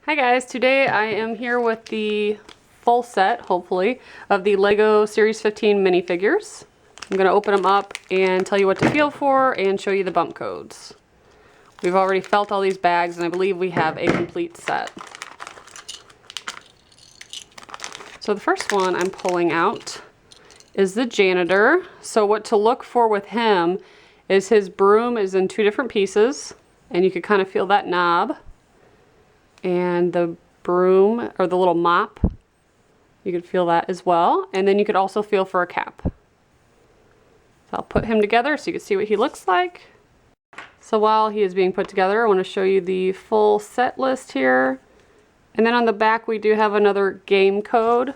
Hi guys, today I am here with the full set, hopefully, of the LEGO Series 15 minifigures. I'm going to open them up and tell you what to feel for and show you the bump codes. We've already felt all these bags and I believe we have a complete set. So the first one I'm pulling out is the Janitor. So what to look for with him is his broom is in two different pieces and you can kind of feel that knob. And the broom, or the little mop, you could feel that as well. And then you could also feel for a cap. So I'll put him together so you can see what he looks like. So while he is being put together, I want to show you the full set list here. And then on the back we do have another game code.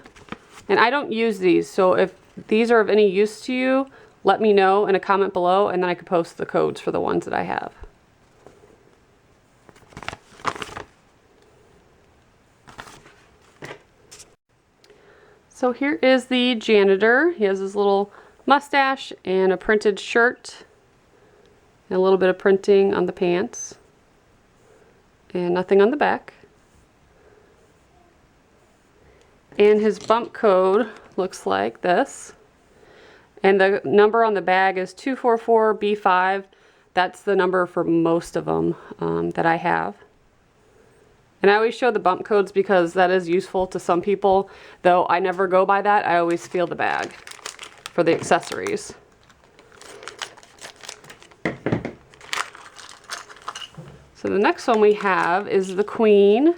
And I don't use these, so if these are of any use to you, let me know in a comment below and then I can post the codes for the ones that I have. So here is the Janitor. He has his little mustache and a printed shirt and a little bit of printing on the pants and nothing on the back. And his bump code looks like this. And the number on the bag is 244B5. That's the number for most of them that I have. And I always show the bump codes because that is useful to some people, though I never go by that. I always feel the bag for the accessories. So the next one we have is the Queen.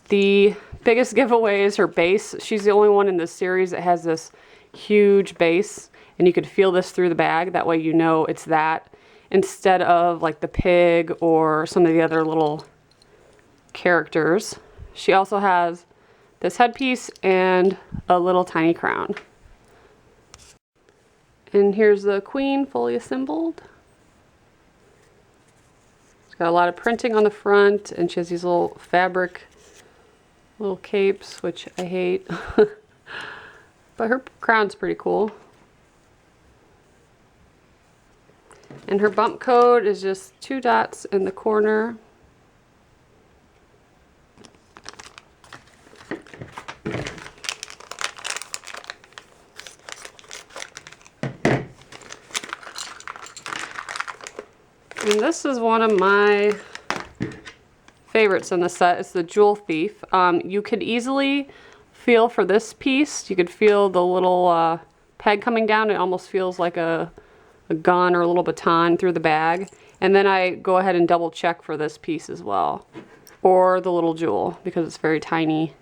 The biggest giveaway is her base. She's the only one in this series that has this huge base, and you could feel this through the bag. That way you know it's that, instead of like the pig or some of the other little characters. She also has this headpiece and a little tiny crown. And here's the Queen fully assembled. She's got a lot of printing on the front and she has these little fabric little capes, which I hate. But her crown's pretty cool. And her bump code is just 2 dots in the corner. And this is one of my favorites in the set. It's the Jewel Thief. You could easily feel for this piece. You could feel the little peg coming down. It almost feels like a gun or a little baton through the bag. And then I go ahead and double check for this piece as well. Or the little jewel, because it's very tiny.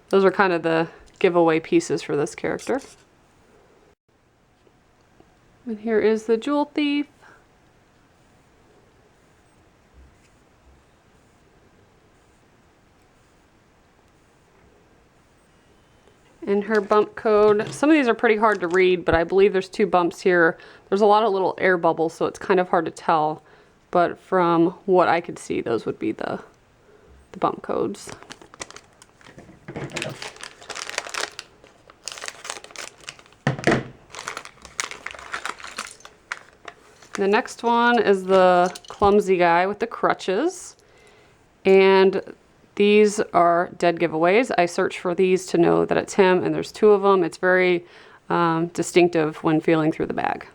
Those are kind of the giveaway pieces for this character. And here is the Jewel Thief. And her bump code, some of these are pretty hard to read, but I believe there's 2 bumps here. There's a lot of little air bubbles, so it's kind of hard to tell. But from what I could see, those would be the bump codes. The next one is the Clumsy Guy with the crutches. And these are dead giveaways. I search for these to know that it's him, and there's 2 of them. It's very distinctive when feeling through the bag.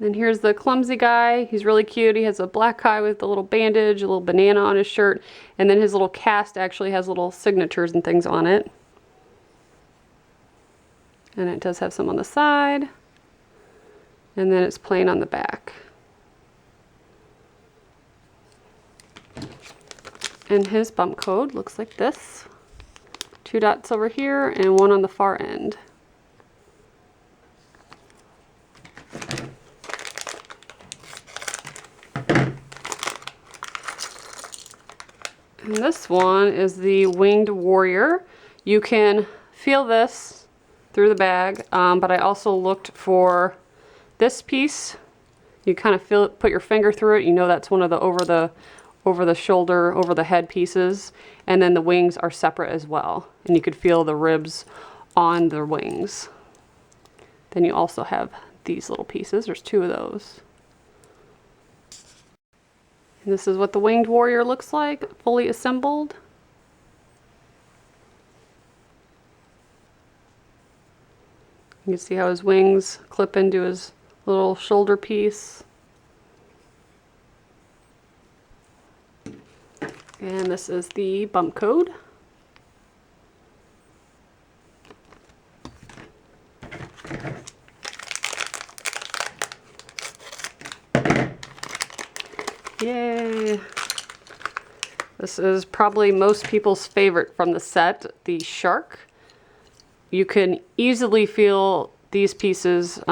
Then here's the Clumsy Guy. He's really cute. He has a black eye with a little bandage, a little banana on his shirt, and then his little cast actually has little signatures and things on it. And it does have some on the side. And then it's plain on the back. And his bump code looks like this. 2 dots over here and 1 on the far end. And this one is the Winged Warrior. You can feel this through the bag, but I also looked for this piece. You kind of feel it, put your finger through it. You know that's one of the over the shoulder, over the head pieces, and then the wings are separate as well, and you could feel the ribs on the wings. Then you also have these little pieces. There's 2 of those. And this is what the winged warrior looks like, fully assembled. You can see how his wings clip into his little shoulder piece. And this is the bump code. Yay! This is probably most people's favorite from the set, the shark. You can easily feel these pieces,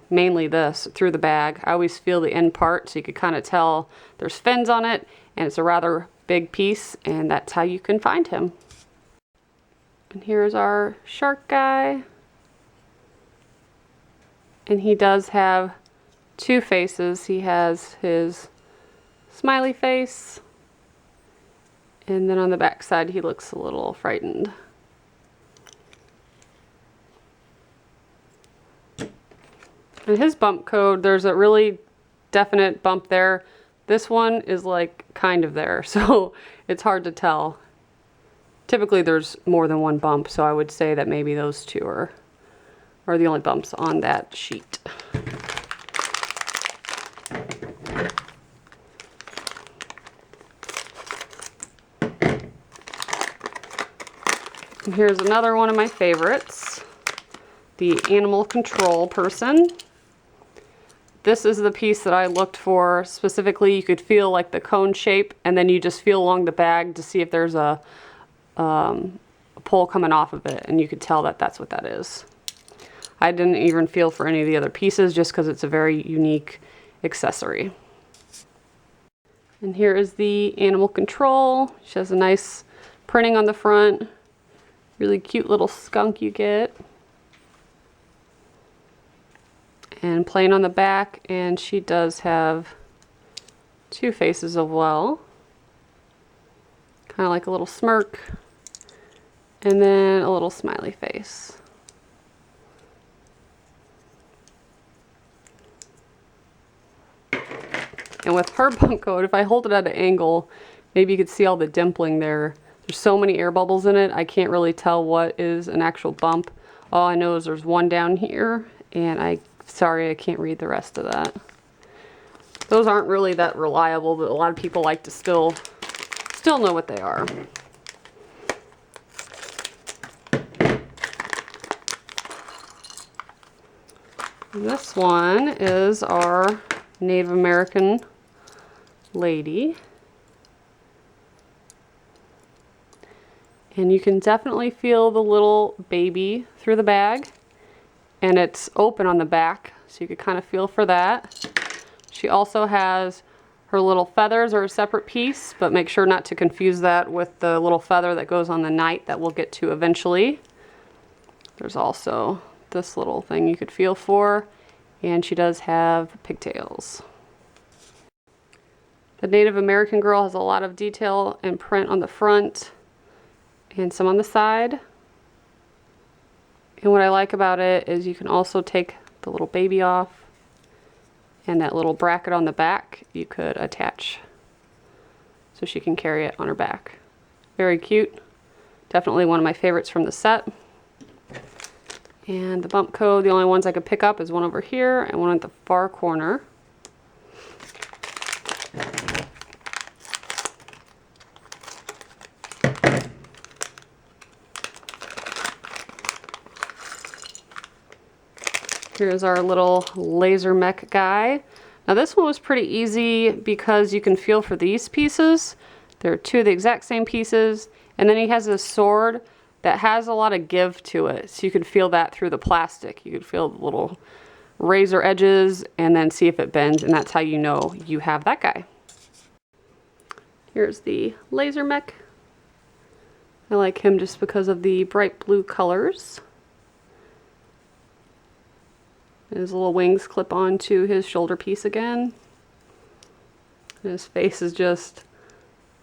mainly this, through the bag. I always feel the end part, so you can kind of tell there's fins on it, and it's a rather big piece, and that's how you can find him. And here's our shark guy. And he does have two faces. He has his smiley face, and then on the back side he looks a little frightened. And his bump code, there's a really definite bump there. This one is like kind of there, so it's hard to tell. Typically there's more than one bump, so I would say that maybe those two are the only bumps on that sheet. And here's another one of my favorites, the animal control person. This is the piece that I looked for specifically. You could feel like the cone shape, and then you just feel along the bag to see if there's a pole coming off of it, and you could tell that that's what that is. I didn't even feel for any of the other pieces just because it's a very unique accessory. And here is the animal control. She has a nice printing on the front. Really cute little skunk you get. And plain on the back, and she does have two faces as well. Kind of like a little smirk, and then a little smiley face. And with her bump code, if I hold it at an angle, maybe you could see all the dimpling there. There's so many air bubbles in it, I can't really tell what is an actual bump. All I know is there's one down here, and sorry, I can't read the rest of that. Those aren't really that reliable, but a lot of people like to still know what they are. And this one is our Native American lady. And you can definitely feel the little baby through the bag. And it's open on the back, so you could kind of feel for that. She also has her little feathers are a separate piece, but make sure not to confuse that with the little feather that goes on the knight that we'll get to eventually. There's also this little thing you could feel for, and she does have pigtails. The Native American girl has a lot of detail and print on the front and some on the side. And what I like about it is you can also take the little baby off, and that little bracket on the back you could attach so she can carry it on her back. Very cute. Definitely one of my favorites from the set. And the bump code, the only ones I could pick up is one over here and one at the far corner. Here's our little laser mech guy. Now this one was pretty easy because you can feel for these pieces. They're two of the exact same pieces. And then he has a sword that has a lot of give to it. So you can feel that through the plastic. You can feel the little razor edges and then see if it bends, and that's how you know you have that guy. Here's the laser mech. I like him just because of the bright blue colors. His little wings clip onto his shoulder piece again. And his face is just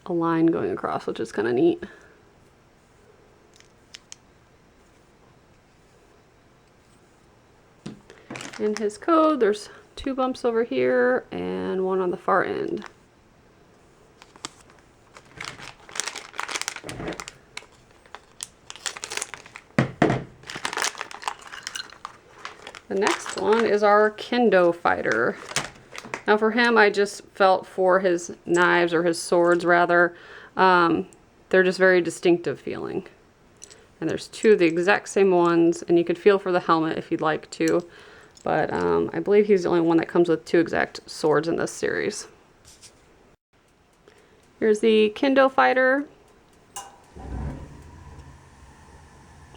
a line going across, which is kind of neat. In his code, there's two bumps over here and one on the far end. The next one is our Kendo Fighter. Now for him, I just felt for his knives, or his swords rather, they're just very distinctive feeling. And there's two of the exact same ones, and you could feel for the helmet if you'd like to. But I believe he's the only one that comes with two exact swords in this series. Here's the Kendo Fighter.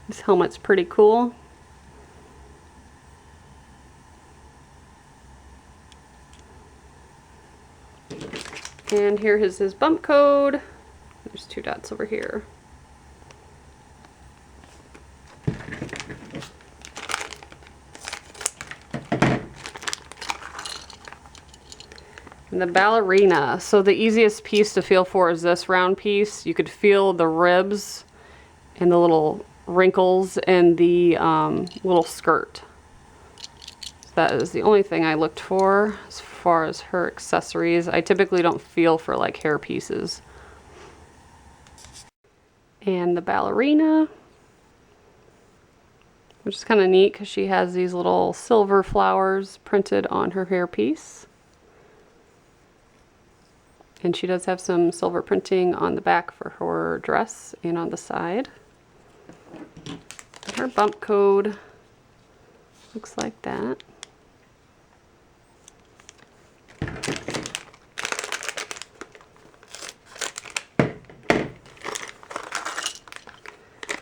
This helmet's pretty cool. And here is his bump code. There's 2 dots over here. And the Ballerina. So the easiest piece to feel for is this round piece. You could feel the ribs and the little wrinkles in the little skirt. So that is the only thing I looked for as far as her accessories. I typically don't feel for like hair pieces. And the Ballerina, which is kind of neat because she has these little silver flowers printed on her hairpiece. And she does have some silver printing on the back for her dress and on the side. Her bump code looks like that.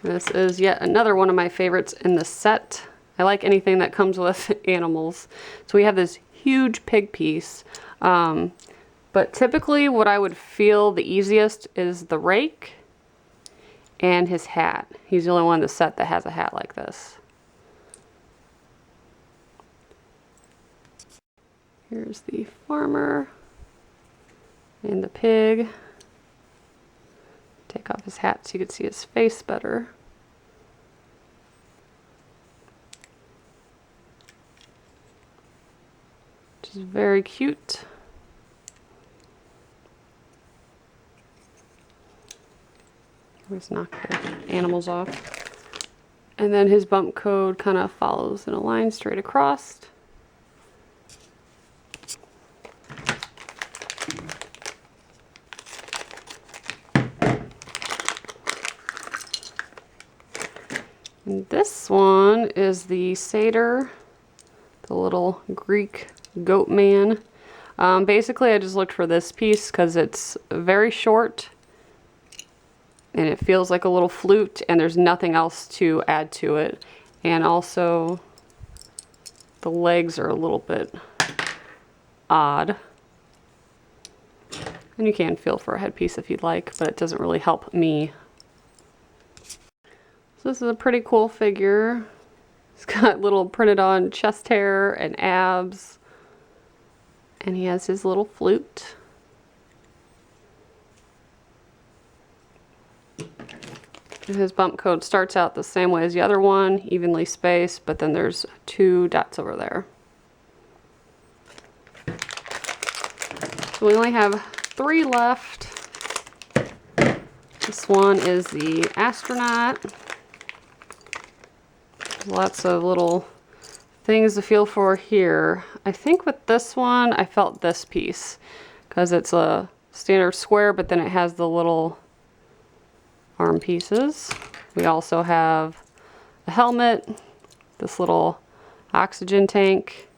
This is yet another one of my favorites in the set. I like anything that comes with animals. So we have this huge pig piece. But typically what I would feel the easiest is the rake and his hat. He's the only one in the set that has a hat like this. Here's the farmer and the pig. Take off his hat so you can see his face better. Which is very cute. Always knock the animals off. And then his bump code kind of follows in a line straight across. And this one is the Satyr, the little Greek goat man. Basically, I just looked for this piece because it's very short. And it feels like a little flute, and there's nothing else to add to it. And also, the legs are a little bit odd. And you can feel for a headpiece if you'd like, but it doesn't really help me. So this is a pretty cool figure. It's got little printed on chest hair and abs. And he has his little flute. His bump code starts out the same way as the other one, evenly spaced, but then there's 2 dots over there. So we only have 3 left. This one is the Astronaut. Lots of little things to feel for here. I think with this one, I felt this piece because it's a standard square, but then it has the little arm pieces. We also have a helmet, this little oxygen tank.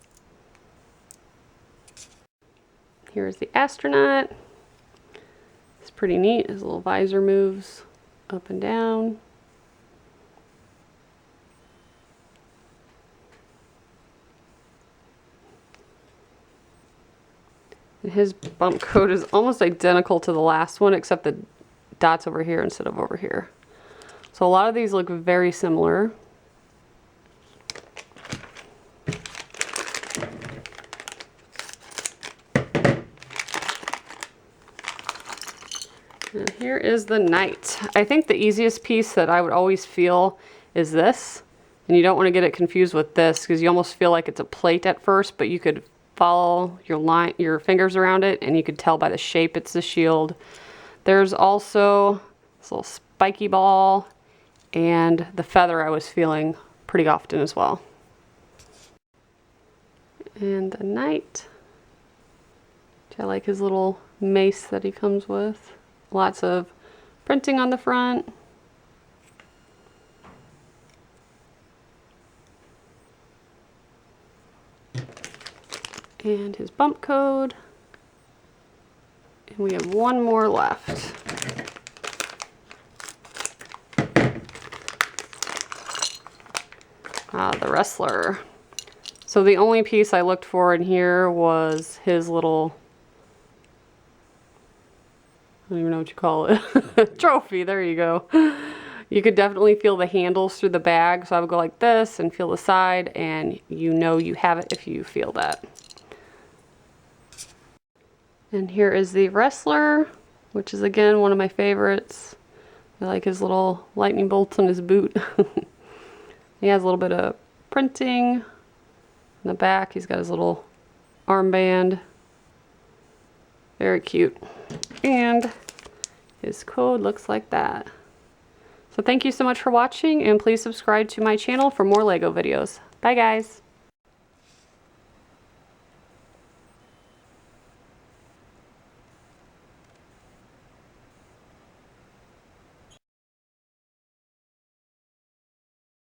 Here's the Astronaut. It's pretty neat. His little visor moves up and down. And his bump code is almost identical to the last one, except the dots over here instead of over here. So a lot of these look very similar. And here is the Knight. I think the easiest piece that I would always feel is this. And you don't want to get it confused with this because you almost feel like it's a plate at first, but you could follow your fingers around it and you could tell by the shape it's the shield. There's also this little spiky ball and the feather I was feeling pretty often as well. And the knight. I like his little mace that he comes with. Lots of printing on the front. And his bump code. And we have one more left. The wrestler. So the only piece I looked for in here was his little, I don't even know what you call it, trophy, there you go. You could definitely feel the handles through the bag, so I would go like this and feel the side, and you know you have it if you feel that. And here is the wrestler, which is again one of my favorites. I like his little lightning bolts on his boot. He has a little bit of printing in the back. He's got his little armband. Very cute. And his code looks like that. So thank you so much for watching, and please subscribe to my channel for more Lego videos. Bye guys!